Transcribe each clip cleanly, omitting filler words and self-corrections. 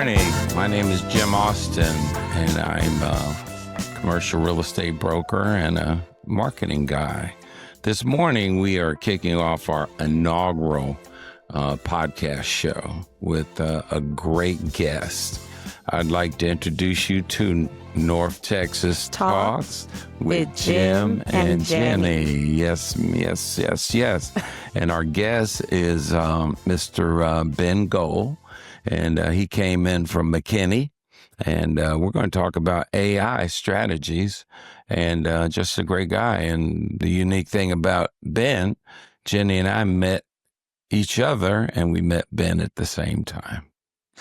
morning. My name is Jim Austin, and I'm a commercial real estate broker and a marketing guy. This morning, we are kicking off our inaugural podcast show with a great guest. I'd like to introduce you to North Texas Talks with Jim and Jenny. Yes. And our guest is Mr. Ben Gold, and he came in from McKinney, and we're going to talk about AI strategies, and just a great guy. And the unique thing about Ben, Jenny and I met each other, and we met Ben at the same time.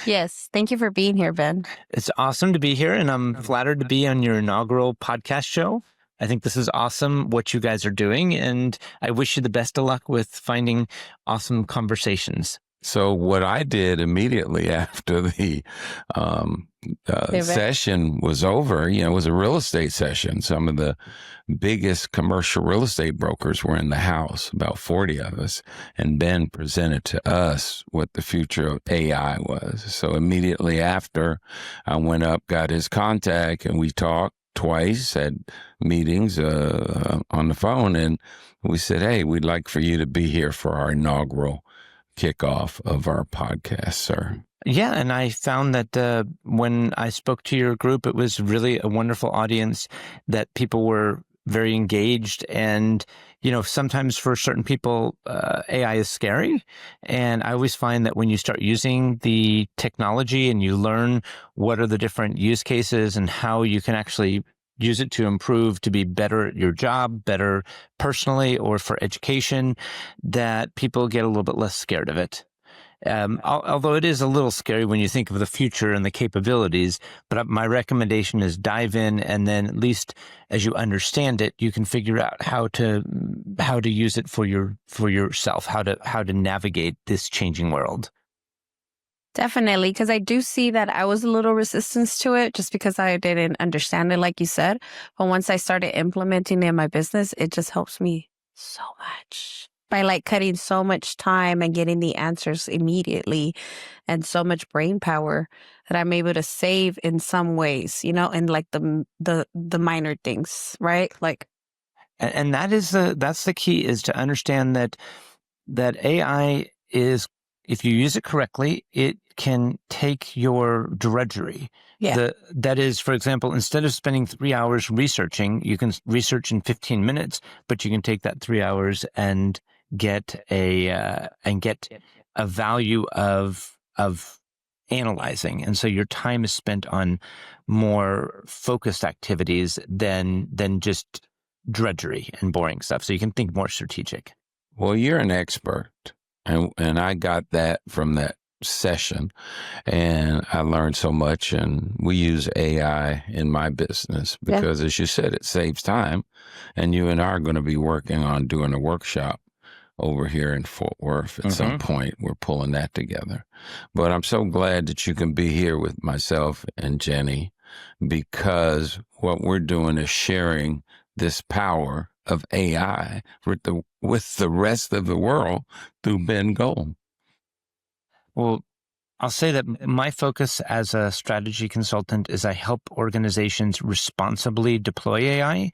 Yes. Thank you for being here, Ben. It's awesome to be here, and I'm flattered to be on your inaugural podcast show. I think this is awesome what you guys are doing, and I wish you the best of luck with finding awesome conversations. So what I did immediately after the session was over, it was a real estate session. Some of the biggest commercial real estate brokers were in the house, about 40 of us, and Ben presented to us what the future of AI was. So immediately after, I went up, got his contact, and we talked twice, had meetings on the phone, and we said, hey, we'd like for you to be here for our inaugural kickoff of our podcast, sir. Yeah, and I found that when I spoke to your group, it was really a wonderful audience, that people were very engaged. And, sometimes for certain people, AI is scary. And I always find that when you start using the technology and you learn what are the different use cases and how you can actually use it to improve, to be better at your job, better personally or for education, that people get a little bit less scared of it. Although it is a little scary when you think of the future and the capabilities, but my recommendation is dive in, and then at least as you understand it, you can figure out how to use it for yourself, how to navigate this changing world. Definitely, because I do see that I was a little resistant to it just because I didn't understand it, like you said. But once I started implementing it in my business, it just helps me so much by cutting so much time and getting the answers immediately, and so much brain power that I'm able to save in some ways, in the minor things, right? And that's the key, is to understand that AI is, if you use it correctly, it can take your drudgery. Yeah. That is, for example, instead of spending 3 hours researching, you can research in 15 minutes, but you can take that 3 hours and get a value of analyzing. And so your time is spent on more focused activities than just drudgery and boring stuff. So you can think more strategic. Well, you're an expert. And I got that from that session, and I learned so much. And we use AI in my business because, as you said, it saves time. And you and I are going to be working on doing a workshop over here in Fort Worth at some point. We're pulling that together. But I'm so glad that you can be here with myself and Jenny, because what we're doing is sharing this power of AI with the rest of the world through Ben Gold. Well, I'll say that my focus as a strategy consultant is I help organizations responsibly deploy AI.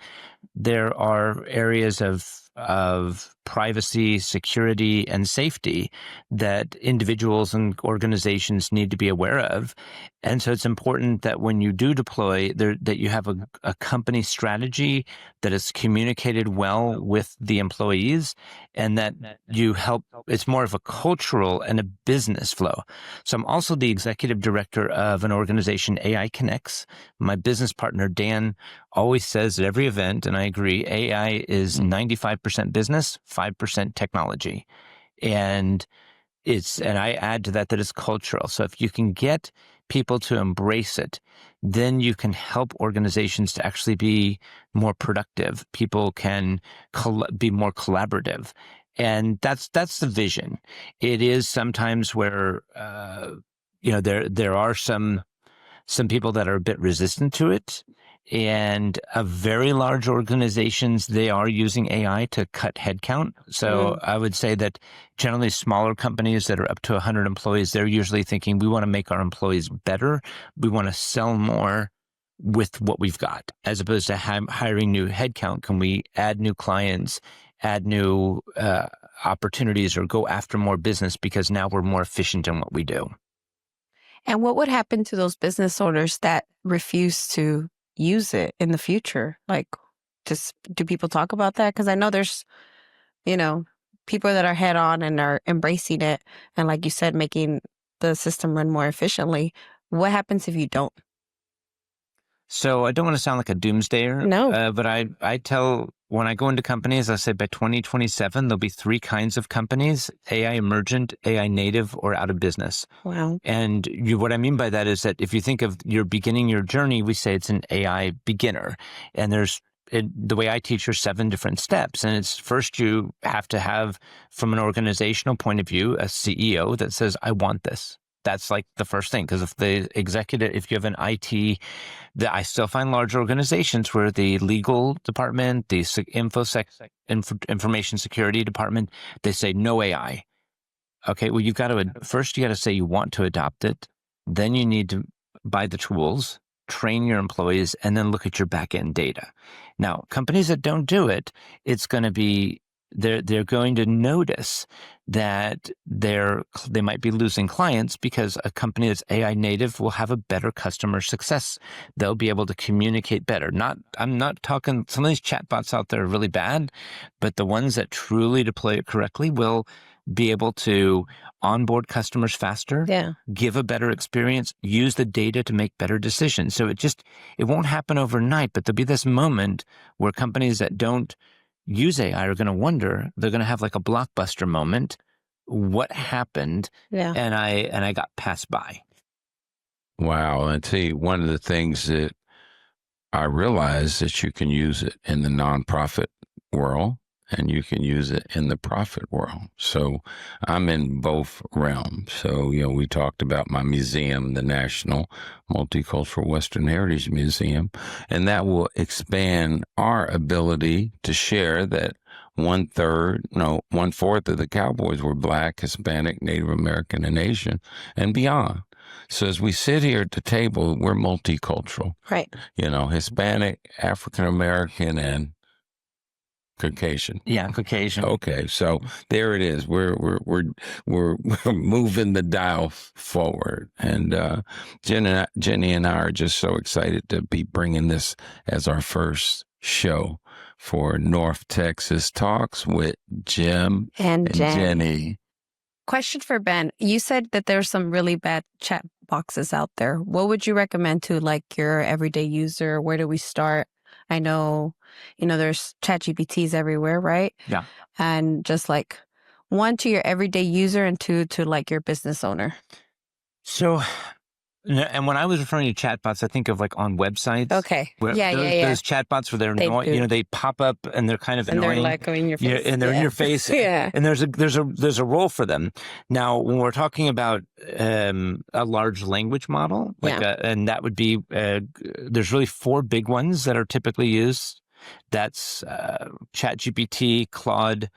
There are areas of privacy, security, and safety that individuals and organizations need to be aware of. And so it's important that when you do deploy, that you have a company strategy that is communicated well with the employees, and that you help. It's more of a cultural and a business flow. So I'm also the executive director of an organization, AI Connects. My business partner, Dan, always says at every event, and I agree, AI is 95% business, 5% technology. And I add to that it's cultural. So if you can get people to embrace it, then you can help organizations to actually be more productive. People can be more collaborative. And that's the vision. It is sometimes where, there are some people that are a bit resistant to it. And very large organizations, they are using AI to cut headcount. So I would say that generally smaller companies that are up to 100 employees, they're usually thinking, we want to make our employees better. We want to sell more with what we've got, as opposed to hiring new headcount. Can we add new clients, add new opportunities, or go after more business because now we're more efficient in what we do? And what would happen to those business owners that refuse to use it in the future? Like, just do people talk about that? Because I know there's, people that are head on and are embracing it. And like you said, making the system run more efficiently. What happens if you don't? So I don't want to sound like a doomsdayer. No. But I tell, when I go into companies, I say by 2027, there'll be 3 kinds of companies: AI emergent, AI native, or out of business. Wow. And what I mean by that is that if you think of you're beginning your journey, we say it's an AI beginner. And the way I teach are 7 different steps. And it's first, you have to have, from an organizational point of view, a CEO that says, I want this. That's like the first thing. Because if you have an IT, I still find large organizations where the legal department, the information security department, they say no AI. Okay, well, you got to say you want to adopt it. Then you need to buy the tools, train your employees, and then look at your back-end data. Now, companies that don't do it, it's going to be, they're going to notice that they might be losing clients, because a company that's AI native will have a better customer success. They'll be able to communicate better. I'm not talking, some of these chatbots out there are really bad, but the ones that truly deploy it correctly will be able to onboard customers faster, give a better experience, use the data to make better decisions. So it won't happen overnight, but there'll be this moment where companies that don't use AI are going to wonder, they're going to have like a blockbuster moment. What happened? Yeah. And I got passed by. Wow. And see, one of the things that I realized that you can use it in the nonprofit world and you can use it in the profit world. So I'm in both realms. So, we talked about my museum, the National Multicultural Western Heritage Museum, and that will expand our ability to share that 1/4 of the cowboys were Black, Hispanic, Native American, and Asian, and beyond. So as we sit here at the table, we're multicultural. Right. Hispanic, African American, and Caucasian. Yeah, Caucasian. Okay, so there it is. We're moving the dial forward, and Jenny and I are just so excited to be bringing this as our first show for North Texas Talks with Jim and Jenny. Question for Ben. You said that there's some really bad chat boxes out there. What would you recommend to like your everyday user? Where do we start? I know, there's ChatGPTs everywhere, right? Yeah. And just like 1 to your everyday user and 2 to like your business owner. So, and when I was referring to chatbots, I think of like on websites. Okay. Those chatbots where they pop up and they're kind of annoying. And they're like in your face. And they're in your face. Yeah. And there's a role for them. Now, when we're talking about a large language model, and that would be, there's really 4 big ones that are typically used. That's ChatGPT, Claude,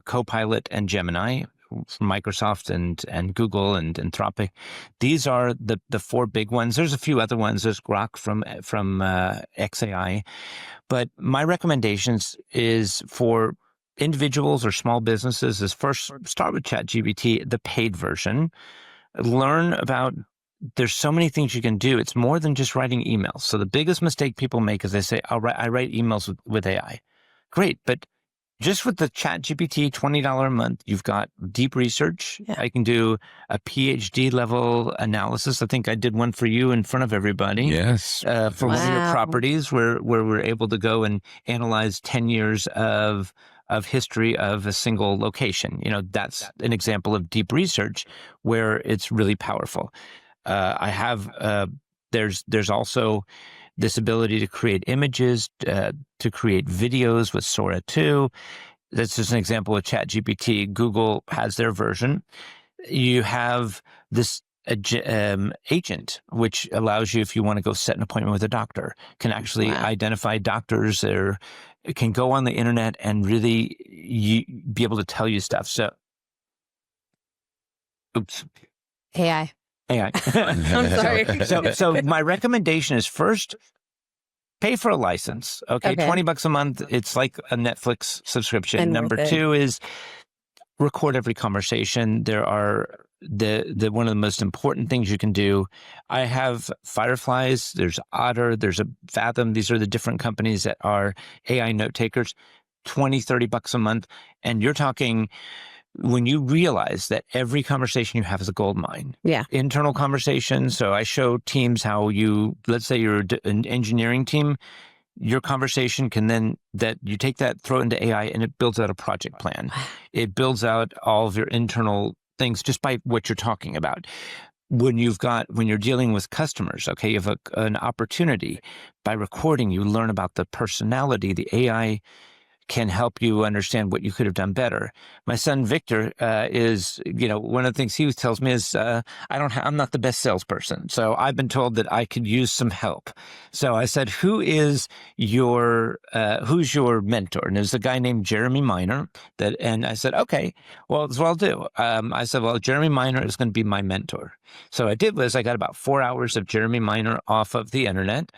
Copilot, and Gemini from Microsoft and Google and Anthropic. These are the 4 big ones. There's a few other ones. There's Grok from XAI. But my recommendations is for individuals or small businesses is first start with ChatGPT, the paid version. Learn about, there's so many things you can do. It's more than just writing emails. So the biggest mistake people make is they say, I write emails with AI. Great, but just with the ChatGPT $20 a month, you've got deep research. Yeah. I can do a PhD level analysis. I think I did one for you in front of everybody. Yes. For one of your properties where we're able to go and analyze 10 years of history of a single location. That's an example of deep research where it's really powerful. There's also this ability to create images, to create videos with Sora 2. That's just an example of ChatGPT. Google has their version. You have this agent, which allows you, if you want to go set an appointment with a doctor, can actually identify doctors or can go on the internet and really be able to tell you stuff. So, oops. AI. AI. I'm sorry. So my recommendation is first, pay for a license. Okay. $20 a month. It's like a Netflix subscription. And Number two is record every conversation. There are the one of the most important things you can do. I have Fireflies, there's Otter, there's a Fathom. These are the different companies that are AI note takers, $20-$30 a month. And you're talking, when you realize that every conversation you have is a gold mine. Yeah. Internal conversations. So I show teams how let's say you're an engineering team, your conversation can then, that you take that, throw it into AI, and it builds out a project plan. It builds out all of your internal things just by what you're talking about. When you're dealing with customers, okay, you have an opportunity. By recording, you learn about the personality. The AI can help you understand what you could have done better. My son, Victor, is, one of the things he tells me is, I'm not the best salesperson. So I've been told that I could use some help. So I said, who's your mentor? And there's a guy named Jeremy Miner and I said, okay, well, that's what I'll do. I said, well, Jeremy Miner is going to be my mentor. So I did was I got about 4 hours of Jeremy Miner off of the internet.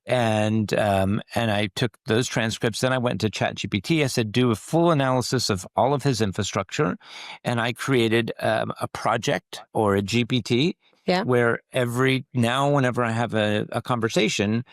And I took those transcripts. Then I went to ChatGPT. I said, do a full analysis of all of his infrastructure. And I created a project or a GPT where whenever I have a conversation,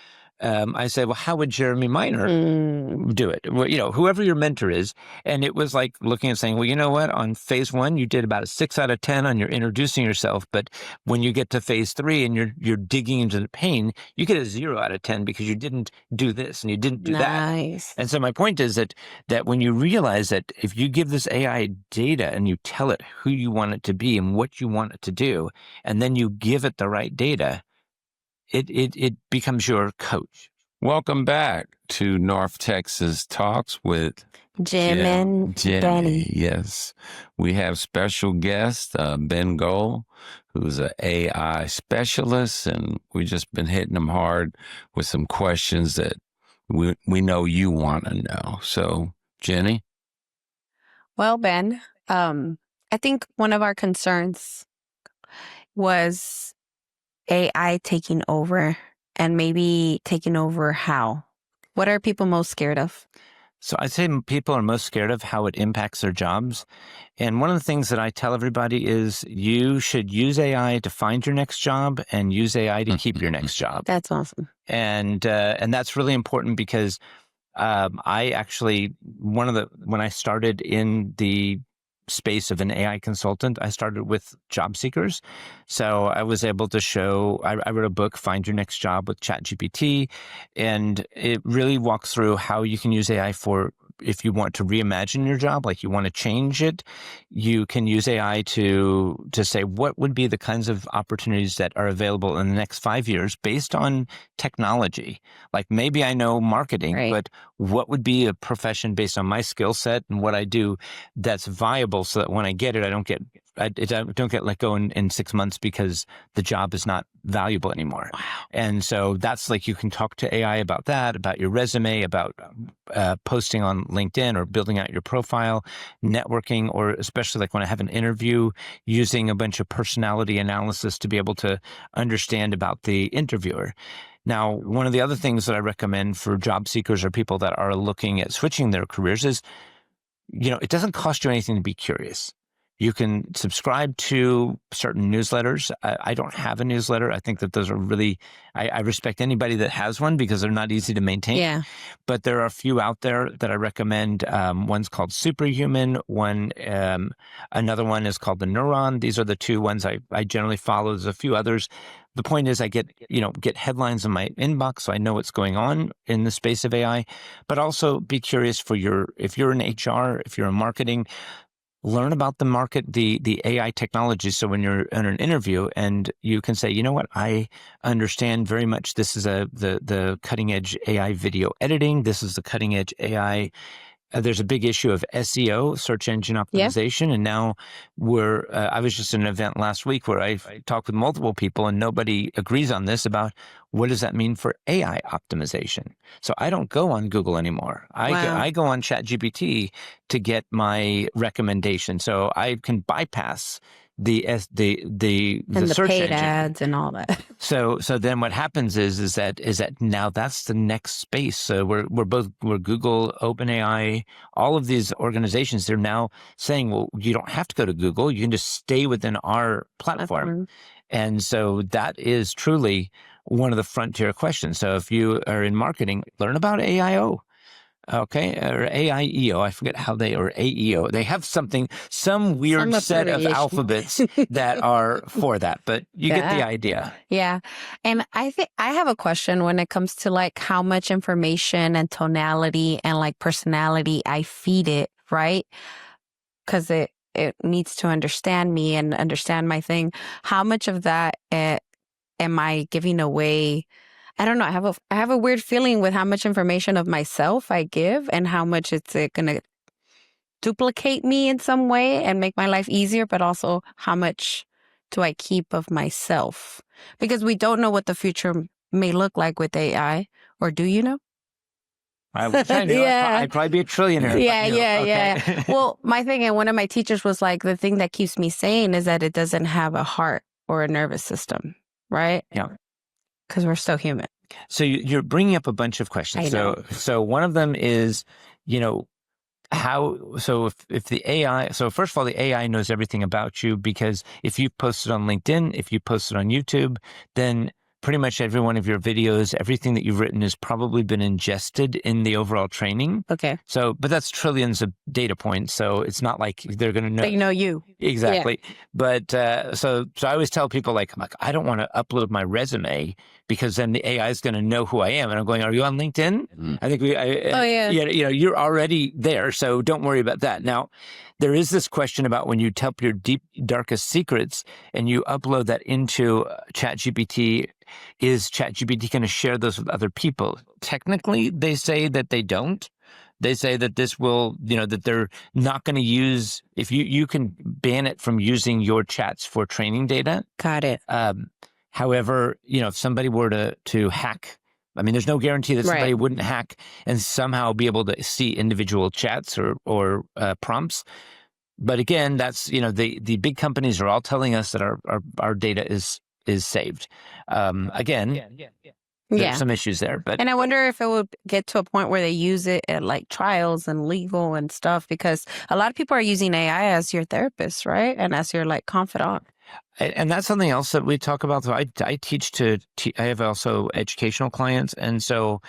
I say, well, how would Jeremy Miner do it? Well, whoever your mentor is. And it was like looking and saying, well, you know what? On phase 1, you did about a 6 out of 10 on your introducing yourself. But when you get to phase 3 and you're digging into the pain, you get a 0 out of 10 because you didn't do this and you didn't do that. And so my point is that when you realize that if you give this AI data and you tell it who you want it to be and what you want it to do, and then you give it the right data, it becomes your coach. Welcome back to North Texas Talks with Jim and Benny. Yes. We have special guest, Ben Gold, who's an AI specialist, and we've just been hitting him hard with some questions that we know you want to know. So, Jenny? Well, Ben, I think one of our concerns was AI taking over, and maybe taking over how? What are people most scared of? So I'd say people are most scared of how it impacts their jobs. And one of the things that I tell everybody is you should use AI to find your next job and use AI to keep your next job. That's awesome. And that's really important because I actually, when I started in the space of an AI consultant, I started with job seekers. So I was able to show, I wrote a book, Find Your Next Job with ChatGPT, and it really walks through how you can use AI for, if you want to reimagine your job, like you want to change it, you can use AI to say what would be the kinds of opportunities that are available in the next 5 years based on technology. Like maybe I know marketing, but what would be a profession based on my skill set and what I do that's viable, so that when I get it, I don't get let go in 6 months because the job is not valuable anymore. Wow. And so that's like, you can talk to AI about that, about your resume, about posting on LinkedIn or building out your profile, networking, or especially like when I have an interview, using a bunch of personality analysis to be able to understand about the interviewer. Now, one of the other things that I recommend for job seekers or people that are looking at switching their careers is, it doesn't cost you anything to be curious. You can subscribe to certain newsletters. I don't have a newsletter. I think that those are really, I respect anybody that has one because they're not easy to maintain. Yeah. But there are a few out there that I recommend. One's called Superhuman. Another one is called The Neuron. These are the two ones I generally follow. There's a few others. The point is I get headlines in my inbox, so I know what's going on in the space of AI, but also be curious if you're in HR, if you're in marketing, learn about the market, the AI technology. So when you're in an interview and you can say, you know what, I understand very much this is the cutting edge AI video editing. This is the cutting edge AI there's a big issue of SEO, search engine optimization. And now I was just at an event last week where I talked with multiple people and nobody agrees on this about what does that mean for AI optimization. So I don't go on Google anymore. I go on ChatGPT to get my recommendation. So I can bypass the search paid engine ads and all that. So then what happens is that now that's the next space. So we're Google, OpenAI, all of these organizations. They're now saying, well, you don't have to go to Google. You can just stay within our platform. And so that is truly one of the frontier questions. So if you are in marketing, learn about AIO. Okay, or AIEO, I forget how or AEO. They have some weird set of alphabets that are for that, but you get the idea. Yeah. And I think I have a question when it comes to like how much information and tonality and like personality I feed it, right? Because it needs to understand me and understand my thing. How much of that am I giving away? I don't know. I have a weird feeling with how much information of myself I give and how much it's going to duplicate me in some way and make my life easier, but also how much do I keep of myself? Because we don't know what the future may look like with AI. Or do you know? I wish I knew. I'd probably be a trillionaire. Yeah. Well, my thing, and one of my teachers was like, the thing that keeps me sane is that it doesn't have a heart or a nervous system, right? Yeah. Because we're still human. So you're bringing up a bunch of questions. I know. So one of them is, if the AI, so first of all, the AI knows everything about you because if you posted on LinkedIn, if you posted on YouTube, then pretty much every one of your videos, everything that you've written has probably been ingested in the overall training. Okay. So, but that's trillions of data points. So it's not like they're going to know. They know you. Exactly. Yeah. But so I always tell people like, I don't want to upload my resume because then the AI is going to know who I am. And I'm going, are you on LinkedIn? Mm-hmm. I think you're already there. So don't worry about that. Now, there is this question about when you tell your deep, darkest secrets and you upload that into ChatGPT, is ChatGPT going to share those with other people? Technically, they say that they don't. They say that this will, that they're not going to use, if you can ban it from using your chats for training data. Got it. However, if somebody were to hack, I mean, there's no guarantee that somebody wouldn't hack and somehow be able to see individual chats or prompts. But again, that's, the big companies are all telling us that our data is saved. There's some issues there, and I wonder if it would get to a point where they use it at like trials and legal and stuff, because a lot of people are using AI as your therapist, right? And as your like confidant. And that's something else that we talk about. So I teach I have also educational clients. And so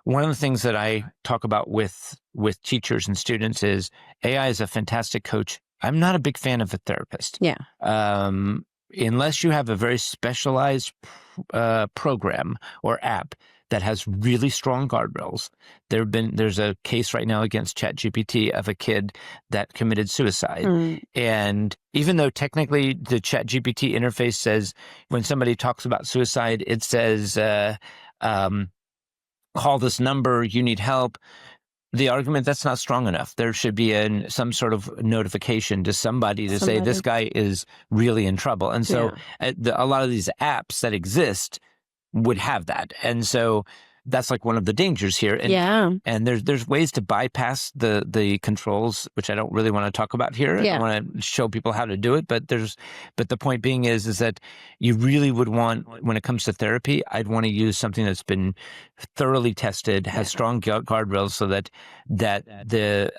one of the things that I talk about with teachers and students is AI is a fantastic coach. I'm not a big fan of a therapist. Yeah. Unless you have a very specialized program or app that has really strong guardrails. There's a case right now against ChatGPT of a kid that committed suicide. And even though technically the ChatGPT interface says when somebody talks about suicide, it says, call this number, you need help. The argument, that's not strong enough. There should be some sort of notification to somebody to say this guy is really in trouble. And so a lot of these apps that exist would have that. And so that's like one of the dangers here. And there's ways to bypass the controls, which I don't really want to talk about here. I want to show people how to do it. But the point being is that you really would want, when it comes to therapy, I'd want to use something that's been thoroughly tested, has strong guardrails, so that the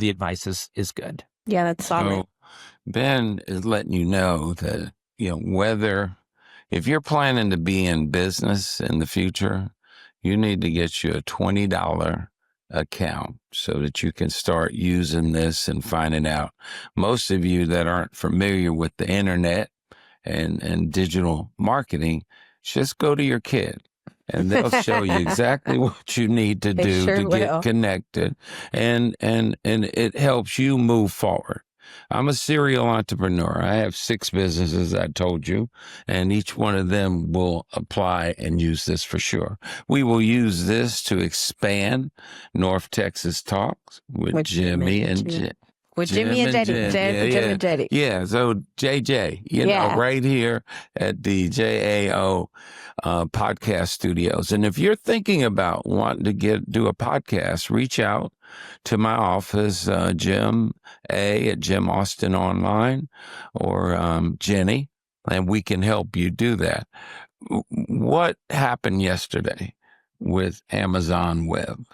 advice is good. Yeah, that's solid. So Ben is letting you know that whether if you're planning to be in business in the future, you need to get you a $20 account so that you can start using this and finding out. Most of you that aren't familiar with the internet and digital marketing, just go to your kid and they'll show you exactly what you need to do to get connected. And it helps you move forward. I'm a serial entrepreneur. I have 6 businesses, I told you, and each one of them will apply and use this for sure. We will use this to expand North Texas Talks with Jimmy and Jen. With Jimmy and Jetty. Jim and Jetty. Yeah, so JJ, you know, right here at the JAO podcast studios. And if you're thinking about wanting to do a podcast, reach out to my office, Jim A at Jim Austin Online, or Jenny, and we can help you do that. What happened yesterday with Amazon Web?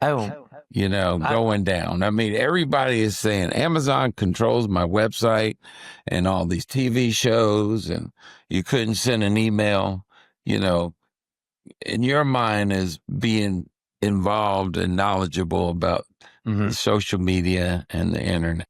Oh, you know, going down. I mean, everybody is saying Amazon controls my website and all these TV shows, and you couldn't send an email, you know, in your mind as being involved and knowledgeable about social media and the internet.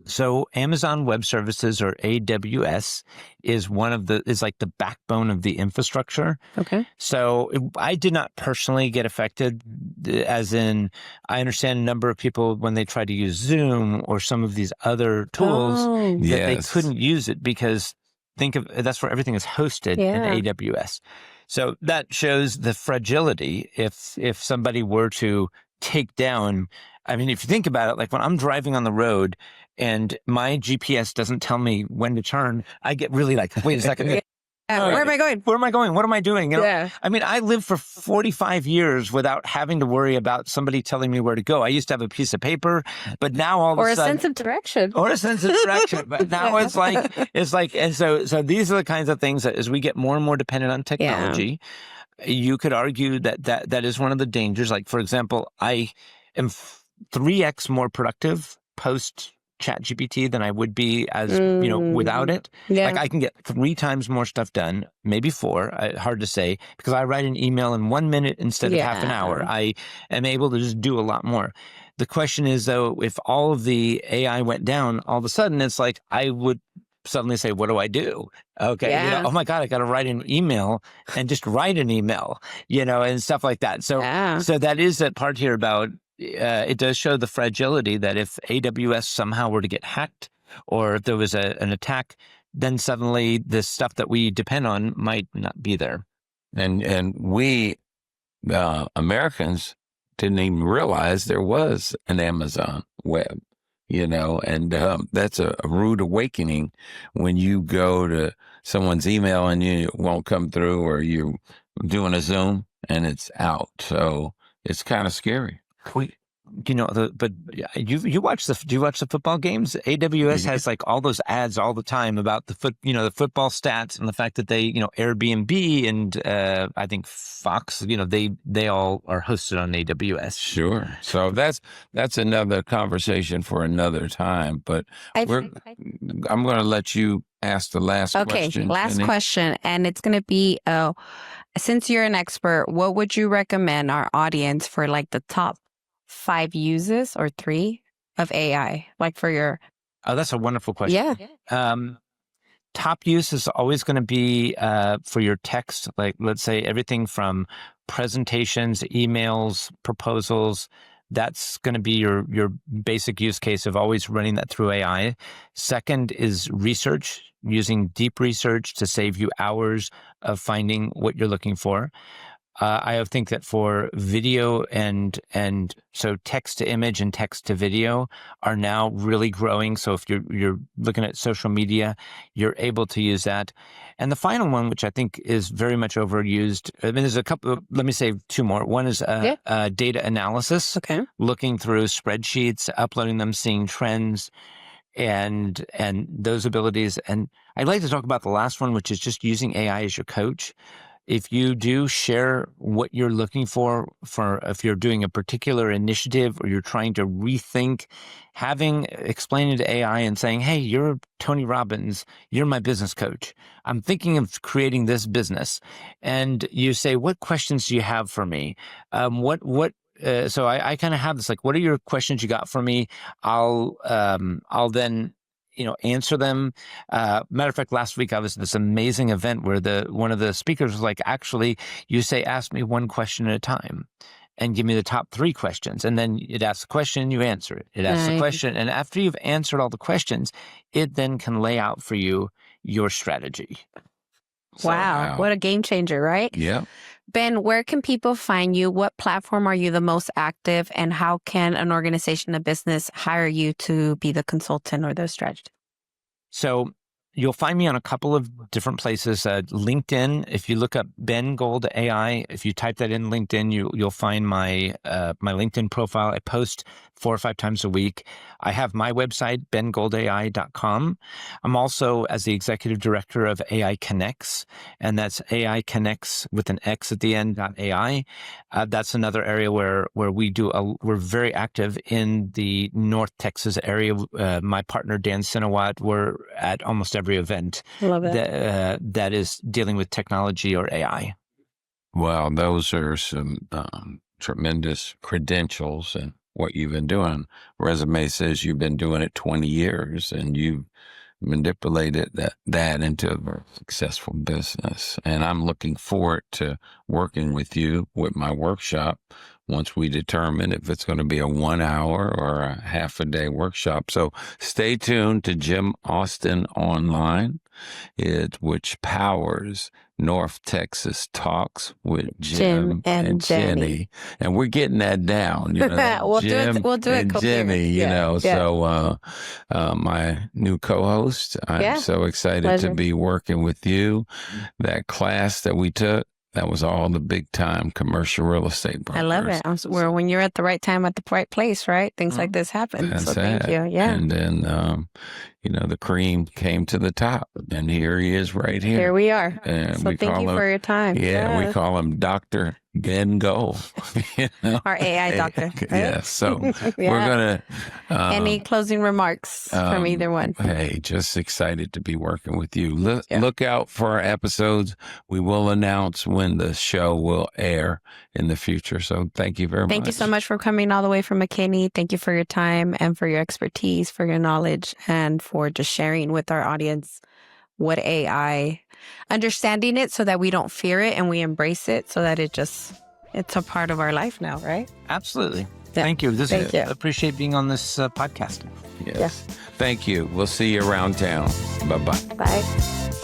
So Amazon Web Services, or AWS, is like the backbone of the infrastructure. Okay. So I did not personally get affected, as in I understand a number of people when they try to use Zoom or some of these other tools that they couldn't use it because that's where everything is hosted in AWS. So that shows the fragility if somebody were to take down. I mean, if you think about it, like when I'm driving on the road and my GPS doesn't tell me when to turn, I get really like, wait a second. Where am I going? Where am I going? What am I doing? You know? Yeah. I mean, I lived for 45 years without having to worry about somebody telling me where to go. I used to have a piece of paper, but now all of a sudden, sense of direction. Or a sense of direction. But now it's like, and so these are the kinds of things that as we get more and more dependent on technology, you could argue that is one of the dangers. Like, for example, I am 3x more productive post ChatGPT than I would be as, you know, without it. Yeah. Like I can get 3 times more stuff done, maybe 4, hard to say, because I write an email in 1 minute instead of half an hour. I am able to just do a lot more. The question is, though, if all of the AI went down, all of a sudden it's like I would suddenly say, what do I do? Okay. You know, oh my God, I got to write an email and just write an email, you know, and stuff like that. So, so that is that part here about, it does show the fragility that if AWS somehow were to get hacked or if there was an attack, then suddenly this stuff that we depend on might not be there. And we, Americans, didn't even realize there was an Amazon Web, you know, and that's a rude awakening when you go to someone's email and you won't come through, or you're doing a Zoom and it's out. So it's kind of scary. You know, but do you watch the football games? AWS has like all those ads all the time about the football stats and the fact that they, you know, Airbnb and I think Fox, you know, they all are hosted on AWS. Sure. So that's another conversation for another time. But I'm going to let you ask the last question. Okay, last question, and it's going to be, since you're an expert, what would you recommend our audience for like the top 5 uses or 3 of AI, like for your... Oh, that's a wonderful question. Yeah. Top use is always going to be for your text, like let's say everything from presentations, emails, proposals. That's going to be your basic use case of always running that through AI. Second is research, using deep research to save you hours of finding what you're looking for. I think that for video and so text to image and text to video are now really growing. So if you're looking at social media, you're able to use that. And the final one, which I think is very much overused, I mean, there's a couple, let me say 2 more. One is data analysis, looking through spreadsheets, uploading them, seeing trends, and those abilities. And I'd like to talk about the last one, which is just using AI as your coach. If you do share what you're looking for if you're doing a particular initiative or you're trying to rethink, explaining to AI and saying, hey, you're Tony Robbins, you're my business coach. I'm thinking of creating this business. And you say, what questions do you have for me? So I kind of have this, like, what are your questions you got for me? I'll then, you know, answer them. Matter of fact, last week I was at this amazing event where one of the speakers was like, actually, you say, ask me one question at a time. and give me the top 3 questions. And then it asks a question, you answer it. It asks a Right. question. And after you've answered all the questions, it then can lay out for you your strategy. Wow. What a game changer, right? Yeah. Ben, where can people find you? What platform are you the most active? And how can an organization, a business hire you to be the consultant or the strategist? So you'll find me on a couple of different places. LinkedIn, if you look up Ben Gold AI, if you type that in LinkedIn, you'll find my my LinkedIn profile. I post 4 or 5 times a week. I have my website, bengoldai.com. I'm also as the executive director of AI Connects, and that's AI Connects with an X at the end, .ai. That's another area where we're very active in the North Texas area. My partner, Dan Sinowat, we're at almost every event Love it. that is dealing with technology or AI. Well, those are some tremendous credentials and what you've been doing. Resume says you've been doing it 20 years and you've manipulated that into a very successful business. And I'm looking forward to working with you with my workshop once we determine if it's going to be a 1 hour or a half a day workshop. So stay tuned to Jim Austin Online, which powers North Texas Talks with Jim and Jenny. And we're getting that down, you know. we'll Jim do it and Jenny, you know. Yeah. So my new co-host, I'm so excited to be working with you. That class that we took, that was all the big time commercial real estate brokers. I love it. When you're at the right time at the right place, right? Things like this happen. That's so thank you. Yeah. And then, you know, the cream came to the top, and here he is right here. Here we are. And so thank you for your time. Yeah, we call him Dr. Ben Gold. You know? Our AI doctor. Right? Yeah, so we're going to... Any closing remarks from either one? Hey, just excited to be working with you. Look out for our episodes. We will announce when the show will air in the future. So thank you very much. Thank you so much for coming all the way from McKinney. Thank you for your time and for your expertise, for your knowledge, and for just sharing with our audience what AI, understanding it so that we don't fear it and we embrace it so that it's a part of our life now, right? Absolutely. Yeah. Thank you. Thank you. Appreciate being on this podcast. Yes. Thank you. We'll see you around town. Bye-bye. Bye.